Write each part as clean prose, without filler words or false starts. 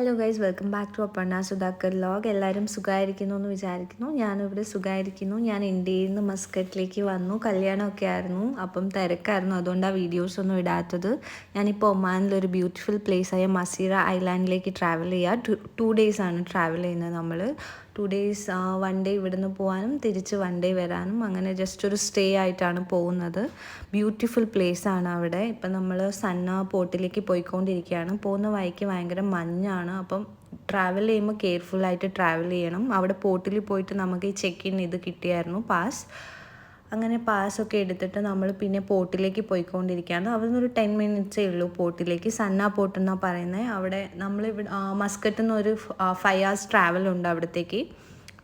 Hello guys, welcome back to Appanna Sudhakar vlog. എല്ലാവരും സുഖമായിരിക്കുന്നു എന്ന് വിചാരിക്കുന്നു. ഞാനിവിടെ സുഖമായിരിക്കുന്നു. ഞാൻ ഇന്ത്യയിൽ നിന്ന് മസ്കറ്റിലേക്ക് വന്നു. കല്യാണമൊക്കെ ആയിരുന്നു, അപ്പം തിരക്കായിരുന്നു, അതുകൊണ്ട് ആ വീഡിയോസൊന്നും ഇടാത്തത്. ഞാനിപ്പോൾ ഒമാനിലൊരു ബ്യൂട്ടിഫുൾ പ്ലേസായ മസീറ ഐലാൻഡിലേക്ക് ട്രാവൽ ചെയ്യുക. ടു ഡേയ്സ് ആണ് ട്രാവൽ ചെയ്യുന്നത് നമ്മൾ. 2 days, 1 day ഇവിടുന്ന് പോകാനും തിരിച്ച് 1 day വരാനും, അങ്ങനെ ജസ്റ്റ് ഒരു സ്റ്റേ ആയിട്ടാണ് പോകുന്നത്. ബ്യൂട്ടിഫുൾ പ്ലേസാണ് അവിടെ. ഇപ്പം നമ്മൾ സന്ന പോർട്ടിലേക്ക് പോയിക്കൊണ്ടിരിക്കുകയാണ്. പോകുന്ന വഴിക്ക് ഭയങ്കര മഞ്ഞാണ്, അപ്പം ട്രാവൽ ചെയ്യുമ്പോൾ കെയർഫുള്ളായിട്ട് ട്രാവൽ ചെയ്യണം. അവിടെ പോർട്ടിൽ പോയിട്ട് നമുക്ക് ഈ ചെക്ക് ഇൻ ഇത് കിട്ടിയായിരുന്നു, പാസ്. അങ്ങനെ പാസ്സൊക്കെ എടുത്തിട്ട് നമ്മൾ പിന്നെ പോർട്ടിലേക്ക് പോയിക്കൊണ്ടിരിക്കുകയാണ്. അവിടെ നിന്നൊരു 10 minutes ഉള്ളൂ പോർട്ടിലേക്ക്. സന്ന പോർട്ട് എന്നാണ് പറയുന്നത്. അവിടെ നമ്മളിവിടെ മസ്കറ്റിൽ നിന്ന് ഒരു 5 hours ട്രാവലുണ്ട് അവിടത്തേക്ക്.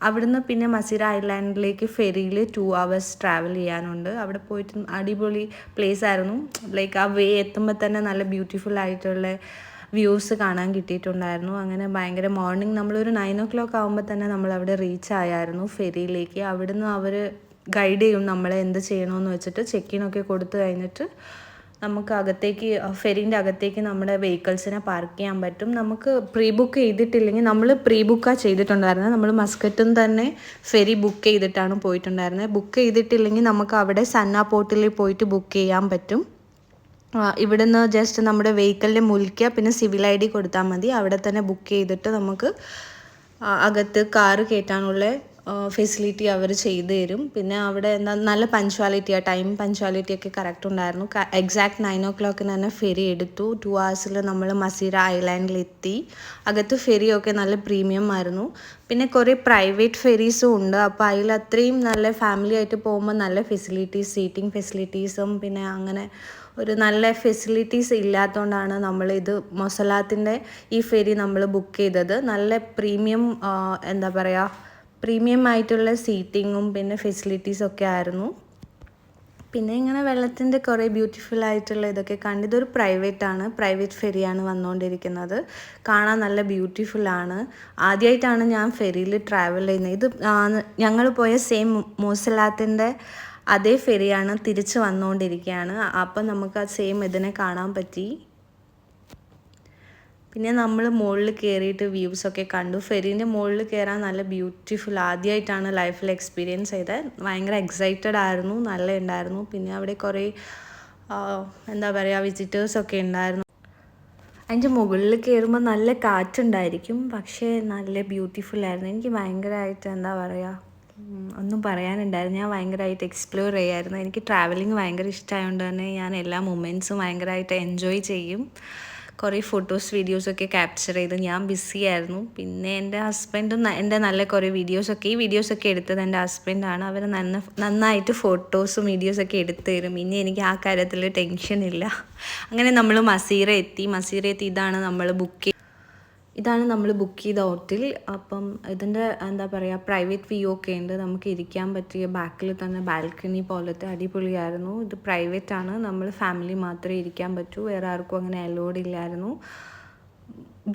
അവിടുന്ന് പിന്നെ മസീറ ഐലാൻഡിലേക്ക് ഫെറിയിൽ 2 hours ട്രാവൽ ചെയ്യാനുണ്ട്. അവിടെ പോയിട്ട് അടിപൊളി പ്ലേസ് ആയിരുന്നു. ലൈക്ക് ആ വേ എത്തുമ്പോൾ തന്നെ നല്ല ബ്യൂട്ടിഫുൾ ആയിട്ടുള്ള വ്യൂസ് കാണാൻ കിട്ടിയിട്ടുണ്ടായിരുന്നു. അങ്ങനെ ഭയങ്കര മോർണിംഗ് നമ്മളൊരു 9 o'clock ആകുമ്പോൾ തന്നെ നമ്മളവിടെ റീച്ച് ആയായിരുന്നു ഫെറിയിലേക്ക്. അവിടുന്ന് അവർ ഗൈഡ് ചെയ്യും നമ്മളെ എന്ത് ചെയ്യണമെന്ന് വെച്ചിട്ട്. ചെക്കിനൊക്കെ കൊടുത്തു കഴിഞ്ഞിട്ട് നമുക്ക് അകത്തേക്ക്, ഫെറിൻ്റെ അകത്തേക്ക് നമ്മുടെ വെഹിക്കിൾസിനെ പാർക്ക് ചെയ്യാൻ പറ്റും. നമുക്ക് പ്രീ ബുക്ക് ചെയ്തിട്ടില്ലെങ്കിൽ, നമ്മൾ പ്രീ ബുക്കാണ് ചെയ്തിട്ടുണ്ടായിരുന്നത്. നമ്മൾ മസ്കറ്റിൽ നിന്ന് തന്നെ ഫെറി ബുക്ക് ചെയ്തിട്ടാണ് പോയിട്ടുണ്ടായിരുന്നത്. ബുക്ക് ചെയ്തിട്ടില്ലെങ്കിൽ നമുക്ക് അവിടെ സന്ന പോർട്ടിൽ പോയിട്ട് ബുക്ക് ചെയ്യാൻ പറ്റും. ഇവിടുന്ന് ജസ്റ്റ് നമ്മുടെ വെഹിക്കിളിൻ്റെ മുൽക്കുക, പിന്നെ സിവിൽ ID കൊടുത്താൽ മതി. അവിടെ തന്നെ ബുക്ക് ചെയ്തിട്ട് നമുക്ക് അകത്ത് കാറ് കയറ്റാനുള്ള ഫെസിലിറ്റി അവർ ചെയ്തു തരും. പിന്നെ അവിടെ നല്ല പഞ്ച്വാലിറ്റിയാണ്, ടൈം പഞ്ച്വാലിറ്റിയൊക്കെ കറക്റ്റ് ഉണ്ടായിരുന്നു. എക്സാക്ട് 9 o'clock തന്നെ ഫെറി എടുത്തു. 2 hours നമ്മൾ മസീറ ഐലാൻഡിലെത്തി. അകത്ത് ഫെറിയൊക്കെ നല്ല പ്രീമിയം ആയിരുന്നു. പിന്നെ കുറേ പ്രൈവറ്റ് ഫെറീസും ഉണ്ട്. അപ്പോൾ അതിൽ അത്രയും നല്ല ഫാമിലി ആയിട്ട് പോകുമ്പോൾ നല്ല ഫെസിലിറ്റീസ്, സീറ്റിംഗ് ഫെസിലിറ്റീസും പിന്നെ അങ്ങനെ ഒരു നല്ല ഫെസിലിറ്റീസ് ഇല്ലാത്തതുകൊണ്ടാണ് നമ്മളിത് മൊസലാത്തിൻ്റെ ഈ ഫെറി നമ്മൾ ബുക്ക് ചെയ്തത്. നല്ല പ്രീമിയം, എന്താ പറയുക, പ്രീമിയം ആയിട്ടുള്ള സീറ്റിങ്ങും പിന്നെ ഫെസിലിറ്റീസൊക്കെ ആയിരുന്നു. പിന്നെ ഇങ്ങനെ വെള്ളത്തിൻ്റെ കുറേ ബ്യൂട്ടിഫുൾ ആയിട്ടുള്ള ഇതൊക്കെ കണ്ട്. ഇതൊരു പ്രൈവറ്റ് ഫെറിയാണ് വന്നുകൊണ്ടിരിക്കുന്നത്. കാണാൻ നല്ല ബ്യൂട്ടിഫുള്ളാണ്. ആദ്യമായിട്ടാണ് ഞാൻ ഫെറിയിൽ ട്രാവൽ ചെയ്യുന്നത്. ഇത് ഞങ്ങൾ പോയ സെയിം മൊസലാത്തിൻ്റെ അതേ ഫെറിയാണ് തിരിച്ച് വന്നുകൊണ്ടിരിക്കുകയാണ്. അപ്പം നമുക്ക് ആ സെയിം ഇതിനെ കാണാൻ പറ്റി. പിന്നെ നമ്മൾ മുകളിൽ കയറിയിട്ട് വ്യൂസൊക്കെ കണ്ടു. ഫെറീൻ്റെ മുകളിൽ കയറാൻ നല്ല ബ്യൂട്ടിഫുൾ, ആദ്യമായിട്ടാണ് ലൈഫിൽ എക്സ്പീരിയൻസ് ചെയ്തത്. ഭയങ്കര എക്സൈറ്റഡ് ആയിരുന്നു, നല്ല ഉണ്ടായിരുന്നു. പിന്നെ അവിടെ കുറേ എന്താ പറയുക, വിസിറ്റേഴ്സൊക്കെ ഉണ്ടായിരുന്നു. അതിൻ്റെ മുകളിൽ കയറുമ്പോൾ നല്ല കാറ്റുണ്ടായിരിക്കും, പക്ഷേ നല്ല ബ്യൂട്ടിഫുൾ ആയിരുന്നു. എനിക്ക് ഭയങ്കരമായിട്ട് എന്താ പറയുക, ഒന്നും പറയാനുണ്ടായിരുന്നു. ഞാൻ ഭയങ്കരമായിട്ട് എക്സ്പ്ലോർ ചെയ്യായിരുന്നു. എനിക്ക് ട്രാവലിംഗ് ഭയങ്കര ഇഷ്ടമായതുകൊണ്ട് തന്നെ ഞാൻ എല്ലാ മൊമെൻറ്റ്സും ഭയങ്കരമായിട്ട് എൻജോയ് ചെയ്യും. കുറേ ഫോട്ടോസ് വീഡിയോസൊക്കെ ക്യാപ്ചർ ചെയ്ത് ഞാൻ ബിസി ആയിരുന്നു. പിന്നെ എൻ്റെ ഹസ്ബൻഡും എൻ്റെ നല്ല കുറേ ഈ വീഡിയോസൊക്കെ എടുത്തത് എൻ്റെ ഹസ്ബൻഡാണ്. അവർ നന്നായിട്ട് ഫോട്ടോസും വീഡിയോസൊക്കെ എടുത്തു തരും. ഇനി എനിക്ക് ആ കാര്യത്തിൽ ടെൻഷനില്ല. അങ്ങനെ നമ്മൾ മസീറ എത്തി. ഇതാണ് നമ്മൾ ബുക്ക് ചെയ്ത ഹോട്ടൽ. അപ്പം ഇതിൻ്റെ എന്താ പറയുക, പ്രൈവറ്റ് വ്യൂ ഒക്കെ ഉണ്ട്. നമുക്ക് ഇരിക്കാൻ പറ്റിയ ബാക്കിൽ തന്നെ ബാൽക്കണി പോലത്തെ അടിപൊളിയായിരുന്നു. ഇത് പ്രൈവറ്റ് ആണ്, നമ്മൾ ഫാമിലി മാത്രമേ ഇരിക്കാൻ പറ്റൂ, വേറെ ആർക്കും അങ്ങനെ അലോഡ് ഇല്ലായിരുന്നു.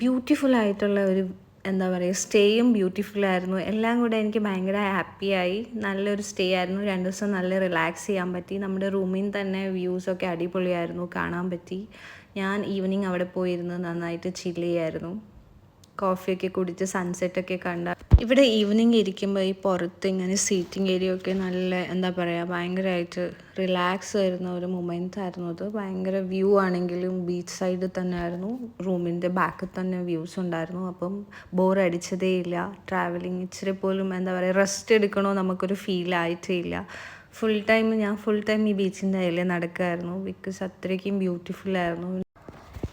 ബ്യൂട്ടിഫുൾ ആയിട്ടുള്ള ഒരു എന്താ പറയുക, സ്റ്റേയും ബ്യൂട്ടിഫുള്ളായിരുന്നു. എല്ലാം കൂടെ എനിക്ക് ഭയങ്കര ഹാപ്പിയായി. നല്ലൊരു സ്റ്റേ ആയിരുന്നു. 2 ദിവസം നല്ല റിലാക്സ് ചെയ്യാൻ പറ്റി. നമ്മുടെ റൂമിൽ തന്നെ വ്യൂസൊക്കെ അടിപൊളിയായിരുന്നു, കാണാൻ പറ്റി. ഞാൻ ഈവനിങ് അവിടെ പോയിരുന്ന് നന്നായിട്ട് ചില്ല് ചെയ്യായിരുന്നു. കോഫിയൊക്കെ കുടിച്ച് സൺസെറ്റൊക്കെ കണ്ട. ഇവിടെ ഈവനിങ് ഇരിക്കുമ്പോൾ ഈ പുറത്ത് ഇങ്ങനെ സീറ്റിംഗ് ഏരിയ ഒക്കെ നല്ല എന്താ പറയുക, ഭയങ്കരമായിട്ട് റിലാക്സ് വരുന്ന ഒരു മൊമെൻ്റ് ആയിരുന്നു അത്. ഭയങ്കര വ്യൂ ആണെങ്കിലും ബീച്ച് സൈഡിൽ തന്നെ ആയിരുന്നു. റൂമിൻ്റെ ബാക്കിൽ തന്നെ വ്യൂസ് ഉണ്ടായിരുന്നു. അപ്പം ബോറടിച്ചതേ ഇല്ല. ട്രാവലിംഗ് ഇച്ചിരി പോലും എന്താ പറയുക, റെസ്റ്റ് എടുക്കണോ നമുക്കൊരു ഫീൽ ആയിട്ടേ ഇല്ല. ഫുൾ ടൈം ഈ ബീച്ചിൻ്റെ അതിൽ നടക്കുമായിരുന്നു. ബിക്കോസ് അത്രയ്ക്കും ബ്യൂട്ടിഫുൾ ആയിരുന്നു.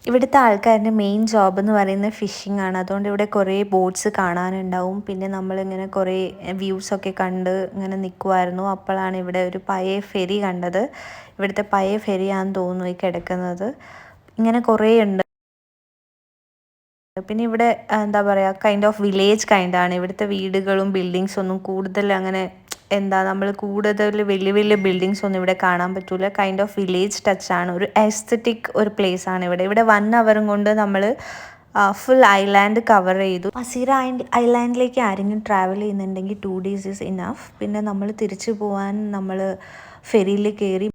ഇവിടുത്തെ ആൾക്കാരുടെ മെയിൻ ജോബ് എന്ന് പറയുന്നത് ഫിഷിംഗ് ആണ്. അതുകൊണ്ട് ഇവിടെ കുറേ ബോട്ട്സ് കാണാനുണ്ടാവും. പിന്നെ നമ്മളിങ്ങനെ കുറേ വ്യൂസൊക്കെ കണ്ട് ഇങ്ങനെ നിൽക്കുമായിരുന്നു. അപ്പോഴാണ് ഇവിടെ ഒരു പഴയ ഫെറി കണ്ടത്. ഇവിടുത്തെ പഴയ ഫെറിയാണെന്ന് തോന്നുന്നു ഈ കിടക്കുന്നത്. ഇങ്ങനെ കുറേ ഉണ്ട്. പിന്നെ ഇവിടെ എന്താ പറയുക, കൈൻഡ് ഓഫ് വില്ലേജ് കൈൻഡാണ്. ഇവിടുത്തെ വീടുകളും ബിൽഡിങ്സ് ഒന്നും കൂടുതൽ അങ്ങനെ നമ്മൾ കൂടുതൽ വലിയ വലിയ ബിൽഡിങ്സ് ഒന്നും ഇവിടെ കാണാൻ പറ്റില്ല. കൈൻഡ് ഓഫ് വില്ലേജ് ടച്ചാണ്. ഒരു എസ്തറ്റിക് ഒരു പ്ലേസാണ് ഇവിടെ 1 hour കൊണ്ട് നമ്മൾ ഫുൾ ഐലാൻഡ് കവർ ചെയ്തു. മസീറ ഐലാൻഡിലേക്ക് ആരെങ്കിലും ട്രാവൽ ചെയ്യുന്നുണ്ടെങ്കിൽ 2 days ഈസ് ഇനഫ്. പിന്നെ നമ്മൾ തിരിച്ചു പോകാൻ നമ്മൾ ഫെറിയിൽ കയറി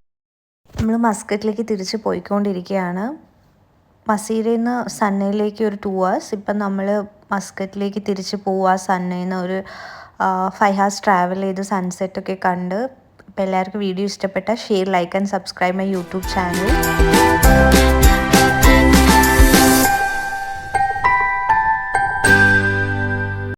നമ്മൾ മസ്കറ്റിലേക്ക് തിരിച്ച് പോയിക്കൊണ്ടിരിക്കുകയാണ്. മസീരയിൽ നിന്ന് സന്നയിലേക്ക് ഒരു 2 hours. ഇപ്പം നമ്മൾ മസ്കറ്റിലേക്ക് തിരിച്ച് പോവുക. സന്നയിൽ നിന്ന് ഒരു 5 hours ട്രാവൽ ചെയ്ത് സൺസെറ്റൊക്കെ കണ്ട്. അപ്പോൾ എല്ലാവർക്കും വീഡിയോ ഇഷ്ടപ്പെട്ടാൽ share, like and subscribe my YouTube channel.